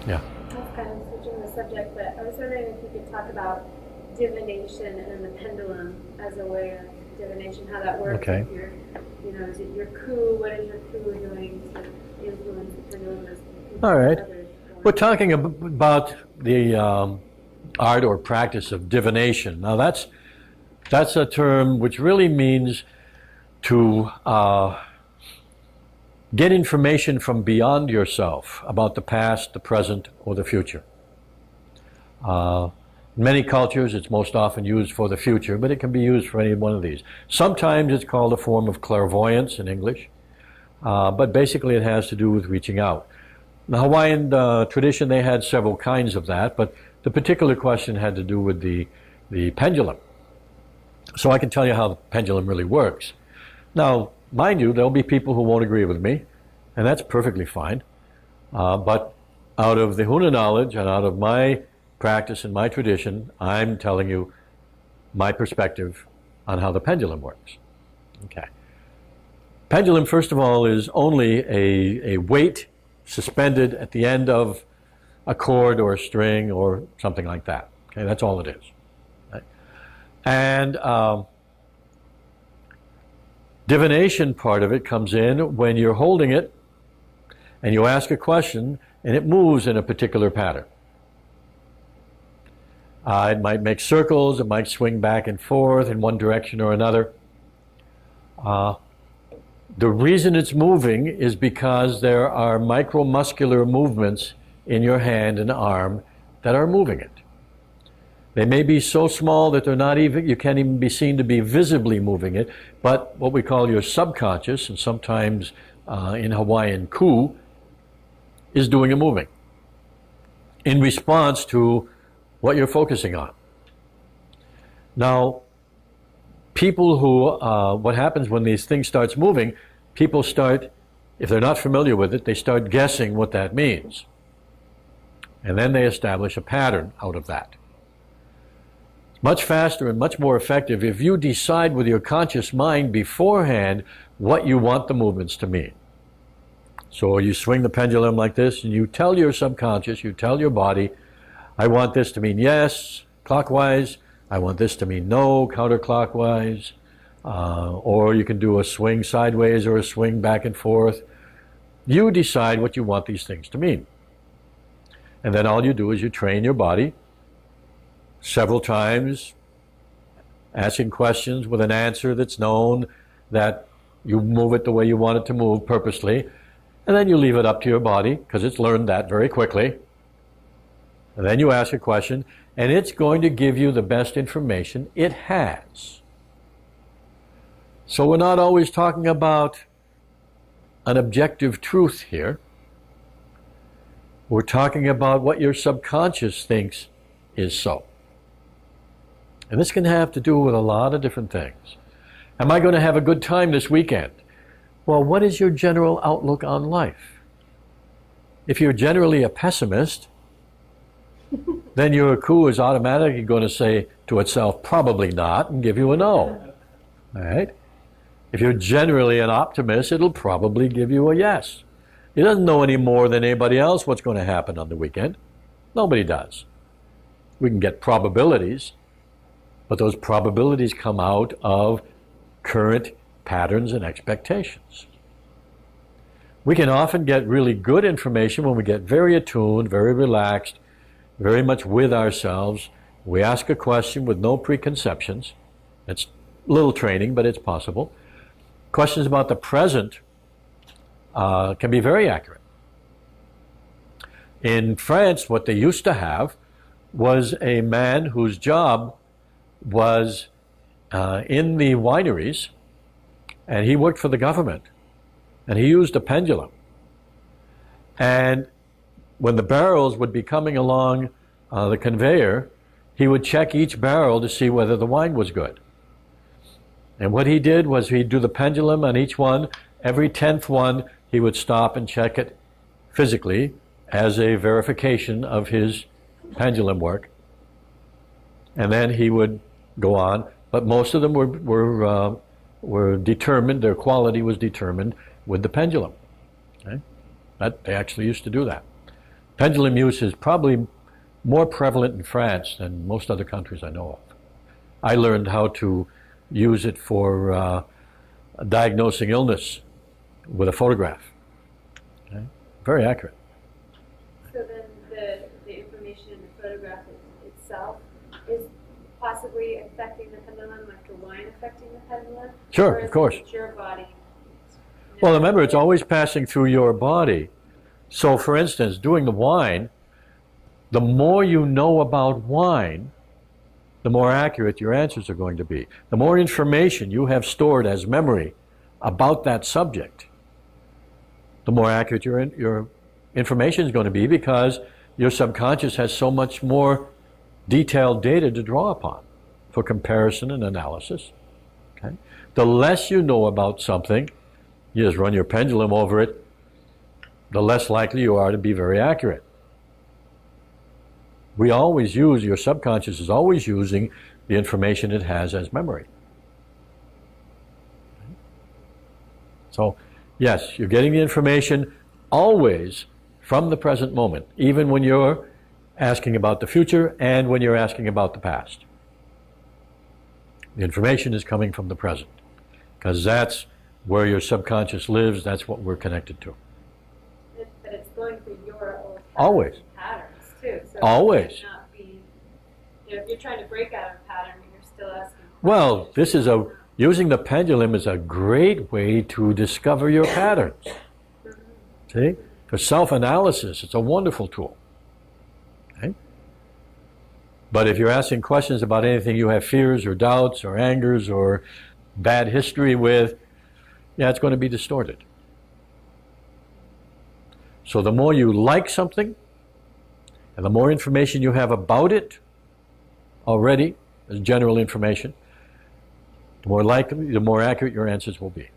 Yeah. That's kind of switching the subject, but I was wondering if you could talk about divination and the pendulum as a way of divination, how that works. Okay. If you're, is it your coup? What is your coup doing to influence the pendulum as All right. others? We're talking about the art or practice of divination. Now that's a term which really means to get information from beyond yourself about the past, the present, or the future. In many cultures, it's most often used for the future, but it can be used for any one of these. Sometimes it's called a form of clairvoyance in English, but basically it has to do with reaching out. In the Hawaiian tradition, they had several kinds of that, but the particular question had to do with the pendulum. So I can tell you how the pendulum really works. Now, mind you, there'll be people who won't agree with me, and that's perfectly fine. But out of the Huna knowledge and out of my practice and my tradition, I'm telling you my perspective on how the pendulum works. Okay. Pendulum, first of all, is only a weight suspended at the end of a cord or a string or something like that. Okay, that's all it is. Right? And divination part of it comes in when you're holding it and you ask a question and it moves in a particular pattern. It might make circles, it might swing back and forth in one direction or another. The reason it's moving is because there are micromuscular movements in your hand and arm that are moving it. They may be so small that they're not even, you can't even be seen to be visibly moving it, but what we call your subconscious, and sometimes in Hawaiian ku, is doing a moving in response to what you're focusing on. Now, people who, what happens when these things starts moving, people start, if they're not familiar with it, they start guessing what that means. And then they establish a pattern out of that. It's much faster and much more effective if you decide with your conscious mind beforehand what you want the movements to mean. So you swing the pendulum like this and you tell your subconscious, you tell your body, I want this to mean yes, clockwise. I want this to mean no, counterclockwise. Or you can do a swing sideways or a swing back and forth. You decide what you want these things to mean. And then all you do is you train your body several times, asking questions with an answer that's known, that you move it the way you want it to move purposely. And then you leave it up to your body, because it's learned that very quickly. And then you ask a question, and it's going to give you the best information it has. So we're not always talking about an objective truth here. We're talking about what your subconscious thinks is so. And this can have to do with a lot of different things. Am I going to have a good time this weekend? Well, what is your general outlook on life? If you're generally a pessimist, then your ku is automatically going to say to itself, probably not, and give you a no. All right? If you're generally an optimist, it'll probably give you a yes. It doesn't know any more than anybody else what's going to happen on the weekend. Nobody does. We can get probabilities, but those probabilities come out of current patterns and expectations. We can often get really good information when we get very attuned, very relaxed, very much with ourselves. We ask a question with no preconceptions. It's a little training, but it's possible. Questions about the present can be very accurate. In France, what they used to have was a man whose job was in the wineries, and he worked for the government, and he used a pendulum. And when the barrels would be coming along the conveyor, he would check each barrel to see whether the wine was good. And what he did was he'd do the pendulum on each one. Every 10th one, he would stop and check it physically as a verification of his pendulum work. And then he would go on. But most of them were determined, their quality was determined with the pendulum. Okay? They actually used to do that. Pendulum use is probably more prevalent in France than most other countries I know of. I learned how to use it for diagnosing illness with a photograph. Okay? Very accurate. So then the information in the photograph itself is possibly affecting the pendulum, like the wine affecting the pendulum? Sure, or is of course. it your body? Well, remember, it's always passing through your body. So, for instance, doing the wine, the more you know about wine, the more accurate your answers are going to be. The more information you have stored as memory about that subject, the more accurate your information is going to be, because your subconscious has so much more detailed data to draw upon for comparison and analysis. Okay? The less you know about something, you just run your pendulum over it, the less likely you are to be very accurate. We always use, your subconscious is always using the information it has as memory. So, yes, you're getting the information always from the present moment, even when you're asking about the future and when you're asking about the past. The information is coming from the present, because that's where your subconscious lives, that's what we're connected to. But it's going through your old Always. patterns too. So Always. It might not be, if you're trying to break out of a pattern, you're still asking. Well, this is using the pendulum is a great way to discover your patterns. See? For self-analysis, it's a wonderful tool. Okay? But if you're asking questions about anything you have fears or doubts or angers or bad history with, yeah, it's going to be distorted. So the more you like something, and the more information you have about it already, as general information, the more likely, the more accurate your answers will be.